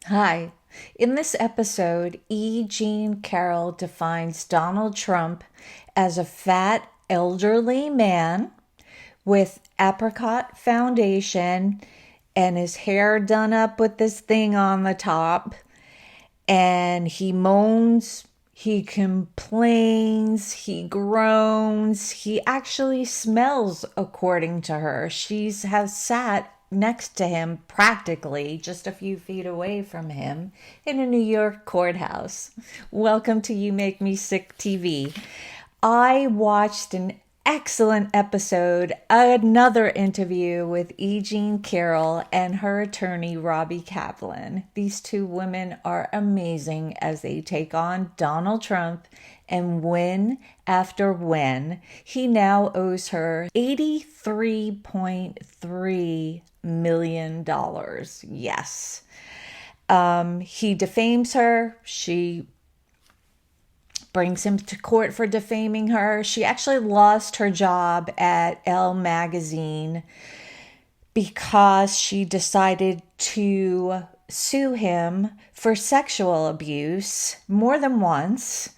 Hi. In this episode, E. Jean Carroll defines Donald Trump as a fat, elderly man with apricot foundation and his hair done up with this thing on the top. And he moans, he complains, he groans, he actually smells, according to her. She has sat next to him, practically just a few feet away from him, in a New York courthouse. Welcome to You Make Me Sick TV. I watched an excellent episode, another interview with E. Jean Carroll and her attorney, Robbie Kaplan. These two women are amazing as they take on Donald Trump and win after win. He now owes her $83.3 million. Yes. He defames her. She brings him to court for defaming her. She actually lost her job at Elle magazine because she decided to sue him for sexual abuse more than once.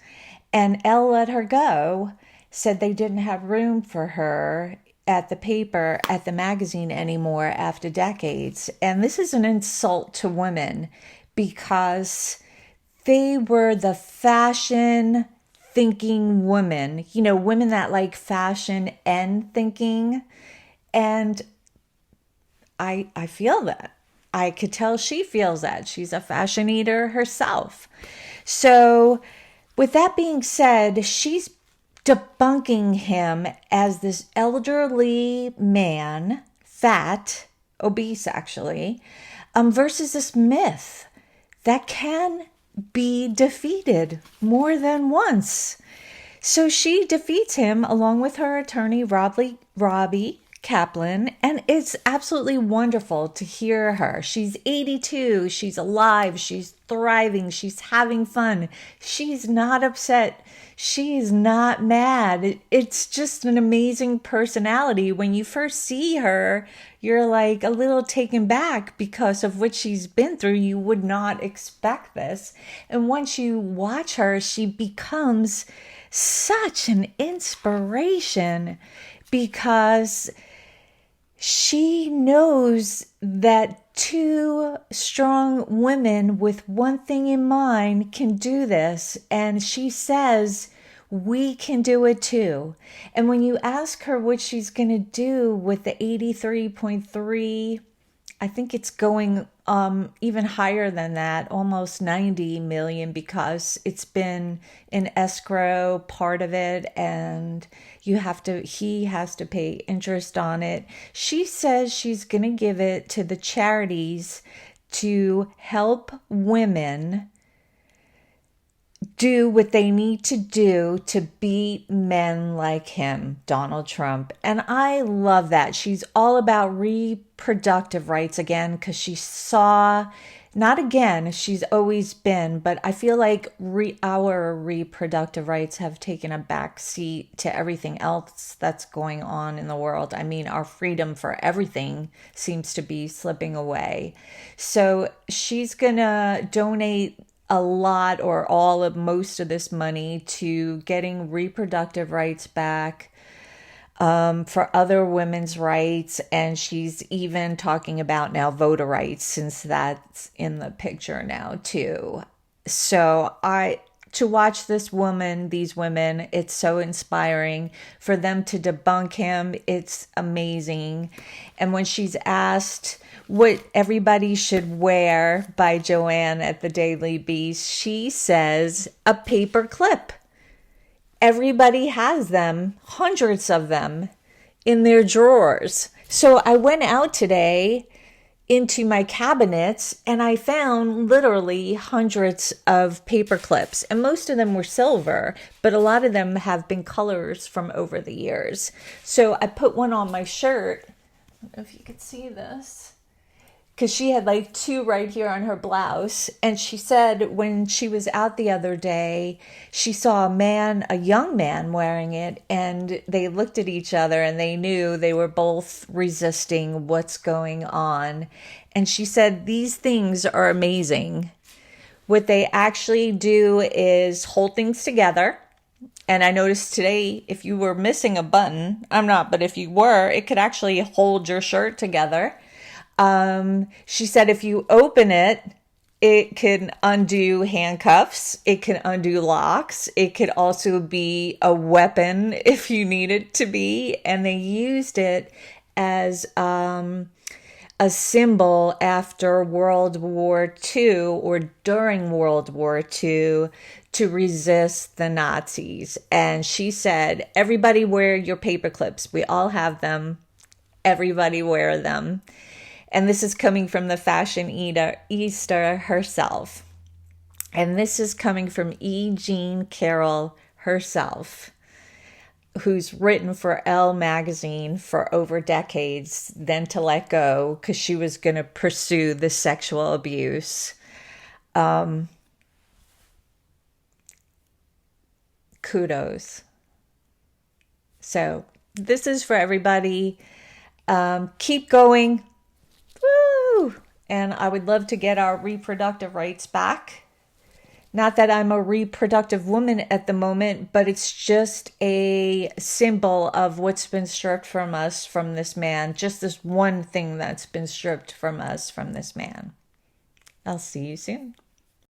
And Elle let her go, said they didn't have room for her at the paper, at the magazine anymore after decades. And this is an insult to women because they were the fashion thinking women, women that like fashion and thinking. And I feel that. I could tell she feels that. She's a fashion eater herself. So with that being said, she's debunking him as this elderly man, fat, obese actually, versus this myth that can be defeated more than once. So she defeats him along with her attorney, Robbie Kaplan, and it's absolutely wonderful to hear her. She's 82, she's alive, she's thriving, she's having fun, she's not upset, she's not mad. It's just an amazing personality. When you first see her, you're like a little taken back because of what she's been through. You would not expect this. And once you watch her, she becomes such an inspiration because she knows that two strong women with one thing in mind can do this. And she says, we can do it too. And when you ask her what she's going to do with the 83.3, I think it's going even higher than that, almost 90 million, because it's been in escrow, part of it, and he has to pay interest on it. She says she's going to give it to the charities to help women do what they need to do to beat men like him, Donald Trump. And I love that. She's all about reproductive rights again, because she saw, not again, she's always been, but I feel like our reproductive rights have taken a back seat to everything else that's going on in the world. I mean, our freedom for everything seems to be slipping away. So she's gonna donate a lot or all of most of this money to getting reproductive rights back, for other women's rights. And she's even talking about now voter rights, since that's in the picture now too. So to watch these women, it's so inspiring. For them to debunk him, it's amazing. And when she's asked what everybody should wear by Joanne at the Daily Beast, she says a paper clip. Everybody has them, hundreds of them, in their drawers. So I went out today into my cabinets and I found literally hundreds of paper clips, and most of them were silver, but a lot of them have been colors from over the years. So I put one on my shirt. I don't know if you could see this. because she had like two right here on her blouse. And she said when she was out the other day, she saw a young man wearing it, and they looked at each other and they knew they were both resisting what's going on. And she said, these things are amazing. What they actually do is hold things together. And I noticed today, if you were missing a button, I'm not, but if you were, it could actually hold your shirt together. She said if you open it, it can undo handcuffs. It can undo locks. It could also be a weapon if you need it to be. And they used it as a symbol after World War II or during World War II to resist the Nazis. And she said, everybody wear your paper clips. We all have them. Everybody wear them. And this is coming from the fashionista herself. And this is coming from E. Jean Carroll herself, who's written for Elle magazine for over decades, then to let go because she was going to pursue the sexual abuse. Kudos. So this is for everybody. Keep going. Woo! And I would love to get our reproductive rights back. Not that I'm a reproductive woman at the moment, but it's just a symbol of what's been stripped from us from this man. Just this one thing that's been stripped from us from this man. I'll see you soon.